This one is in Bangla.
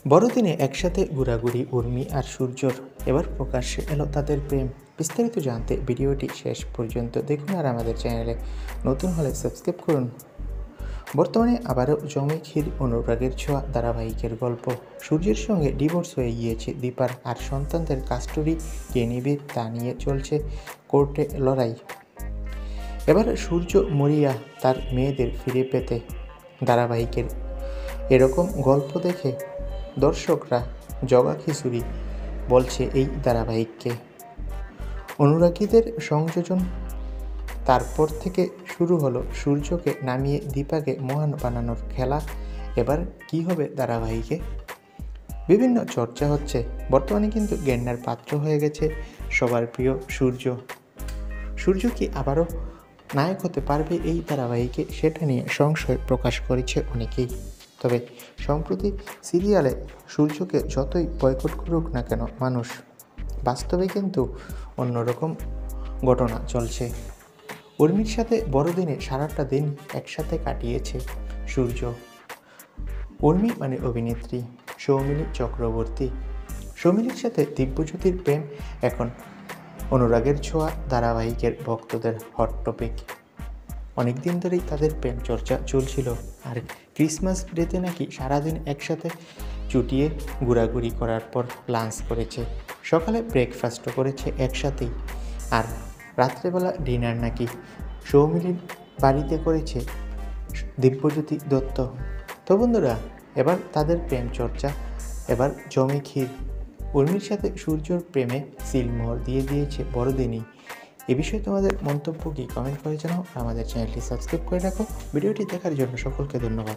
বড়দিনে একসাথে ঘোরাঘুরি উর্মি আর সূর্যর এবার প্রকাশ্যে এলো তাদের প্রেম। বিস্তারিত জানতে ভিডিওটি শেষ পর্যন্ত দেখুন আর আমাদের চ্যানেলে নতুন হলে সাবস্ক্রাইব করুন। বর্তমানে আবারও জমে ক্ষীর অনুরাগের ছোঁয়া ধারাবাহিকের গল্প। সূর্যের সঙ্গে ডিভোর্স হয়ে গিয়েছে দীপার, আর সন্তানদের কাস্টডি কে নিবে তা নিয়ে চলছে কোর্টে লড়াই। এবার সূর্য মরিয়া তার মেয়েদের ফিরে পেতে। ধারাবাহিকের এরকম গল্প দেখে দর্শকরা জগা খিচুড়ি বলছে এই ধারাবাহিককে। অনুরাগীদের সংযোজন। তারপর থেকে শুরু হলো সূর্যকে নামিয়ে দীপাকে মহান বানানোর খেলা। এবার কি হবে ধারাবাহিকে? বিভিন্ন চর্চা হচ্ছে। বর্তমানে কিন্তু ঘেন্নার পাত্র হয়ে গেছে সবার প্রিয় সূর্য। সূর্য কি আবারও নায়ক হতে পারবে এই ধারাবাহিকে, সেটা নিয়ে সংশয় প্রকাশ করেছে অনেকেই। তবে সম্প্রতি সিরিয়ালে সূর্যকে যতই বয়কট করুক না কেন মানুষ, বাস্তবে কিন্তু অন্যরকম ঘটনা চলছে। উর্মির সাথে বড়দিনে সারাটা দিন একসাথে কাটিয়েছে সূর্য। উর্মি মানে অভিনেত্রী সৌমিলি চক্রবর্তী। সৌমিলির সাথে দিব্যজ্যোতির প্রেম এখন অনুরাগের ছোঁয়া ধারাবাহিকের ভক্তদের হট টপিক। অনেকদিন ধরেই তাদের প্রেম চর্চা চলছিল, আর ক্রিসমাস ডেতে নাকি সারাদিন একসাথে চুটিয়ে ঘোরাঘুরি করার পর লাঞ্চ করেছে, সকালে ব্রেকফাস্টও করেছে একসাথেই, আর রাত্রেবেলা ডিনার নাকি সৌমিলির বাড়িতে করেছে দিব্যজ্যোতি দত্ত। তো বন্ধুরা, এবার তাদের প্রেম চর্চা এবার জমে ক্ষীর। উর্মির সাথে সূর্যর প্রেমে সিলমোহর দিয়ে দিয়েছে বড়দিনই। এ বিষয়ে তোমাদের মন্তব্য কি কমেন্ট করে জানাও। আমাদের চ্যানেলটি সাবস্ক্রাইব করে রাখো। ভিডিওটি দেখার জন্য সকলকে ধন্যবাদ।